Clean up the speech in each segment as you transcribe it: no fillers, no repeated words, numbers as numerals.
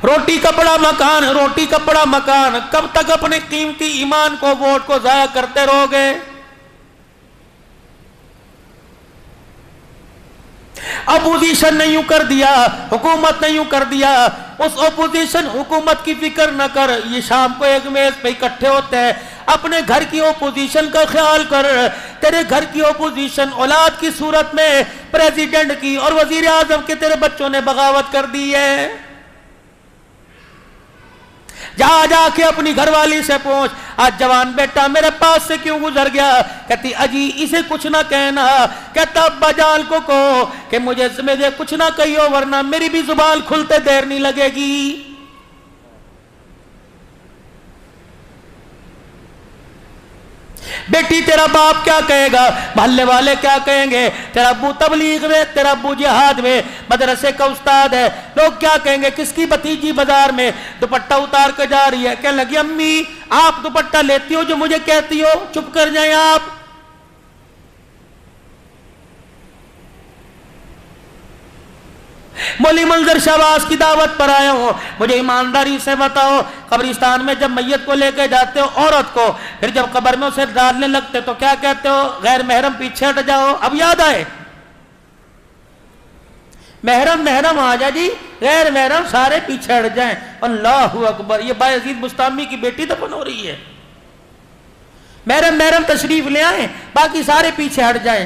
روٹی کپڑا مکان، روٹی کپڑا مکان، کب تک اپنے قیمتی ایمان کو، ووٹ کو ضائع کرتے رہو گے؟ اپوزیشن نے یوں کر دیا، حکومت نے یوں کر دیا، اس اپوزیشن حکومت کی فکر نہ کر، یہ شام کو ایک میز پہ اکٹھے ہوتے ہیں، اپنے گھر کی اپوزیشن کا خیال کر، تیرے گھر کی اپوزیشن اولاد کی صورت میں پریزیڈنٹ کی اور وزیر اعظم کے تیرے بچوں نے بغاوت کر دی ہے۔ جا کے اپنی گھر والی سے پوچھ، آج جوان بیٹا میرے پاس سے کیوں گزر گیا؟ کہتی اجی اسے کچھ نہ کہنا، کہتا ابا جان کو کہو کہ مجھے کچھ نہ کہیو ورنہ میری بھی زبان کھلتے دیر نہیں لگے گی۔ بیٹی تیرا باپ کیا کہے گا، محلے والے کیا کہیں گے، تیرا ابو تبلیغ میں، تیرا ابو جہاد میں، مدرسے کا استاد ہے، لوگ کیا کہیں گے، کس کی بھتیجی بازار میں دوپٹہ اتار کے جا رہی ہے، کہنے لگی امی آپ دوپٹہ لیتی ہو جو مجھے کہتی ہو، چپ کر جائیں آپ۔ مولی منظر شہباز کی دعوت پر آیا ہوں، مجھے ایمانداری سے بتاؤ، قبرستان میں جب میت کو لے کے جاتے ہو عورت کو، پھر جب قبر میں اسے ڈالنے لگتے تو کیا کہتے ہو؟ غیر محرم پیچھے ہٹ جاؤ۔ اب یاد آئے، محرم محرم آ جا جی، غیر محرم سارے پیچھے ہٹ جائیں۔ اللہ اکبر، یہ بایزید بستامی کی بیٹی دفن ہو رہی ہے، محرم محرم تشریف لے آئیں، باقی سارے پیچھے ہٹ جائیں۔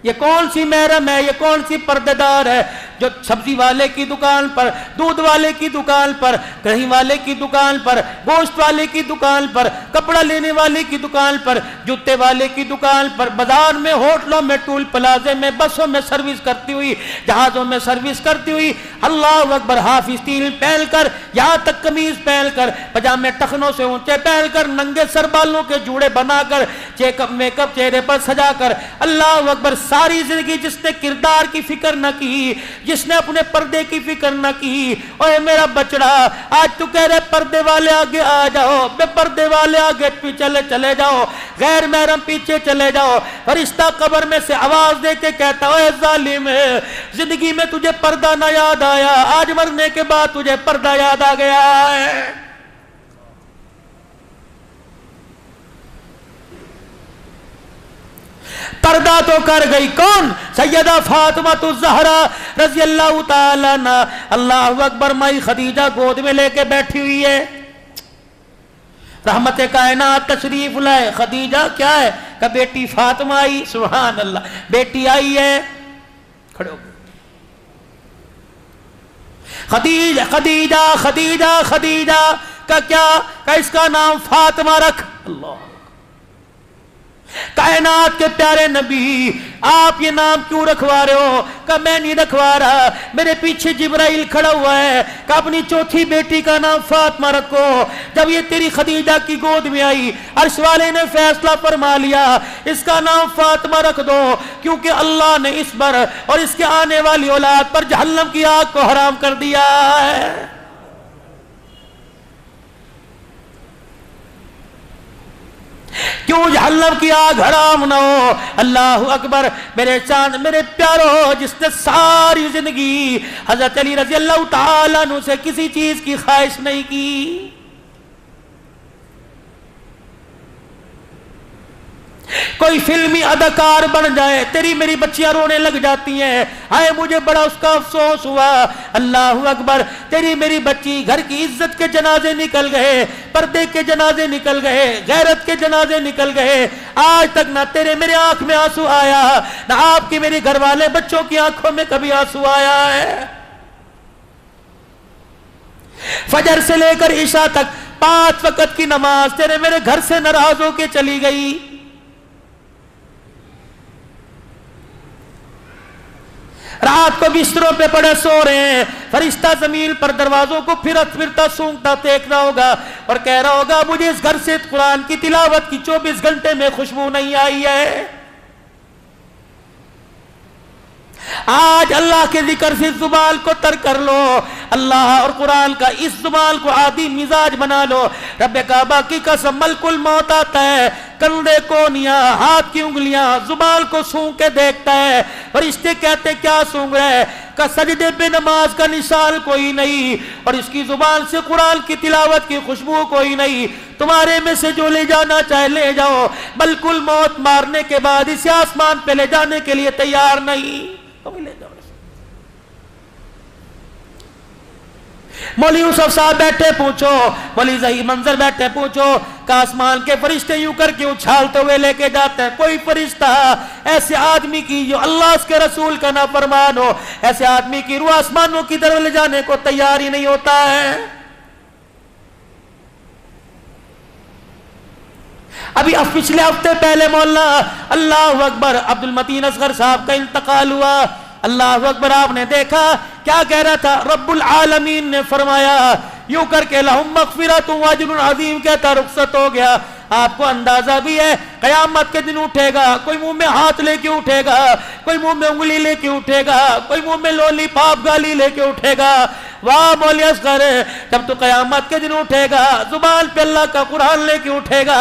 یہ کون سی محرم ہے، یہ کون سی پردے دار ہے جو سبزی والے کی دکان پر، دودھ والے کی دکان پر، کہیں والے کی دکان پر، گوشت والے کی دکان پر، کپڑا لینے والے کی دکان پر، جوتے والے کی دکان پر، بازار میں، ہوٹلوں میں، ٹول پلازے میں، بسوں میں سروس کرتی ہوئی، جہازوں میں سروس کرتی ہوئی، اللہ اکبر، ہاف اسٹیل پہن کر، یہاں تک قمیض پہن کر، پجامے ٹخنوں سے اونچے پہن کر، ننگے سر بالوں کے جوڑے بنا کر، چیک اپ میک اپ چہرے پر سجا کر، اللہ اکبر، ساری زندگی جس نے کردار کی فکر نہ کی، جس نے اپنے پردے کی فکر نہ کی، اوے میرا بچڑا، آج تو کہہ رہے پردے والے آگے آ جاؤ، بے پردے والے آگے چلے جاؤ، غیر محرم پیچھے چلے جاؤ۔ فرشتہ قبر میں سے آواز دے کے کہتا، اوے ظالم، زندگی میں تجھے پردہ نہ یاد آیا، آج مرنے کے بعد تجھے پردہ یاد آ گیا ہے۔ پردہ تو کر گئی کون؟ سیدہ فاطمہ الزہرا رضی اللہ تعالیٰ عنہ، اللہ اکبر، مائی خدیجہ گود میں لے کے بیٹھی ہوئی ہے، رحمت کائنات تشریف لائے، خدیجہ کیا ہے؟ کہ بیٹی فاطمہ آئی، سبحان اللہ، بیٹی آئی ہے، کھڑے ہو، خدیجہ خدیجہ خدیجہ خدیجہ کا کیا؟ کہ اس کا نام فاطمہ رکھ۔ اللہ، کائنات کے پیارے نبی، آپ یہ نام کیوں رکھوا رہے ہو؟ کہ میں نہیں رکھوا رہا، میرے پیچھے جبرائیل کھڑا ہوا ہے کہ اپنی چوتھی بیٹی کا نام فاطمہ رکھو۔ جب یہ تیری خدیجہ کی گود میں آئی، عرش والے نے فیصلہ فرما لیا، اس کا نام فاطمہ رکھ دو، کیونکہ اللہ نے اس پر اور اس کے آنے والی اولاد پر جہنم کی آگ کو حرام کر دیا ہے۔ کیوں جہنم کی آگ حرام نہ ہو؟ اللہ اکبر، میرے چاند، میرے پیارو، جس نے ساری زندگی حضرت علی رضی اللہ تعالیٰ عنہ سے کسی چیز کی خواہش نہیں کی، کوئی فلمی اداکار بن جائے، تیری میری بچیاں رونے لگ جاتی ہیں، ہائے مجھے بڑا اس کا افسوس ہوا، اللہ اکبر، تیری میری بچی، گھر کی عزت کے جنازے نکل گئے، پردے کے جنازے نکل گئے، غیرت کے جنازے نکل گئے، آج تک نہ تیرے میرے آنکھ میں آنسو آیا، نہ آپ کی میری گھر والے بچوں کی آنکھوں میں کبھی آنسو آیا ہے۔ فجر سے لے کر عشاء تک 5 وقت کی نماز تیرے میرے گھر سے ناراض ہو کے چلی گئی، رات کو بستروں پہ پڑے سو رہے ہیں، فرشتہ زمین پر دروازوں کو پھرتا سونگتا دیکھنا ہوگا اور کہہ رہا ہوگا مجھے اس گھر سے قرآن کی تلاوت کی 24 گھنٹے میں خوشبو نہیں آئی ہے۔ آج اللہ کے ذکر سے زبان کو تر کر لو، اللہ اور قرآن کا اس زبان کو عادی مزاج بنا لو۔ رب کعبہ کی قسم ملک الموت آتا ہے، کندھے کونیاں، ہاتھ کی انگلیاں، زبان کو سونگ کے دیکھتا ہے، فرشتے کہتے کیا سونگ رہے؟ کہ سجدے پہ نماز کا نشان کوئی نہیں، اور اس کی زبان سے قرآن کی تلاوت کی خوشبو کوئی نہیں۔ تمہارے میں سے جو لے جانا چاہے لے جاؤ، ملک الموت مارنے کے بعد اسے آسمان پہ لے جانے کے لیے تیار نہیں، تم لے جاؤ۔ مولوی یوسف صاحب بیٹھے پوچھو، مولوی ظہیر منظر بیٹھے پوچھو کہ آسمان کے فرشتے یوں کر کے اچھالتے ہوئے لے کے جاتے ہیں، کوئی فرشتہ ایسے آدمی کی جو اللہ اس کے رسول کا نافرمان ہو، ایسے آدمی کی روح آسمانوں کی طرف لے جانے کو تیار ہی نہیں ہوتا ہے۔ ابھی پچھلے ہفتے پہلے مولانا اللہ اکبر عبد المتین اصغر صاحب کا انتقال ہوا، اللہ اکبر، آپ نے دیکھا کیا کہہ رہا تھا؟ رب العالمین نے فرمایا یوں کر کے لہم مغفرۃ و اجر عظیم کہتا رخصت ہو گیا۔ آپ کو اندازہ بھی ہے قیامت کے دن اٹھے گا، کوئی منہ میں ہاتھ لے کے اٹھے گا، کوئی منہ میں انگلی لے کے اٹھے گا، کوئی منہ میں لولی پاپ گالی لے کے اٹھے گا۔ واہ مولی اصغر، جب تو قیامت کے دن اٹھے گا زبان پہ اللہ کا قرآن لے کے اٹھے گا،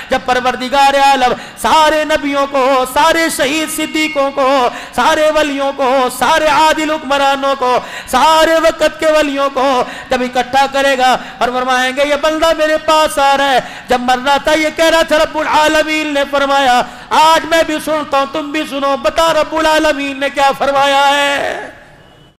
جب پروردگار عالم سارے نبیوں کو، سارے شہید صدیقوں کو، سارے ولیوں کو، سارے عادل حکمرانوں کو، سارے وقت کے ولیوں کو جب اکٹھا کرے گا اور فرمائیں گے یہ بندہ میرے پاس آ رہا ہے، جب مر رہا تھا یہ کہہ رہا تھا رب العالمین نے فرمایا آج میں بھی سنتا ہوں تم بھی سنو، بتا رب العالمین نے کیا فرمایا ہے؟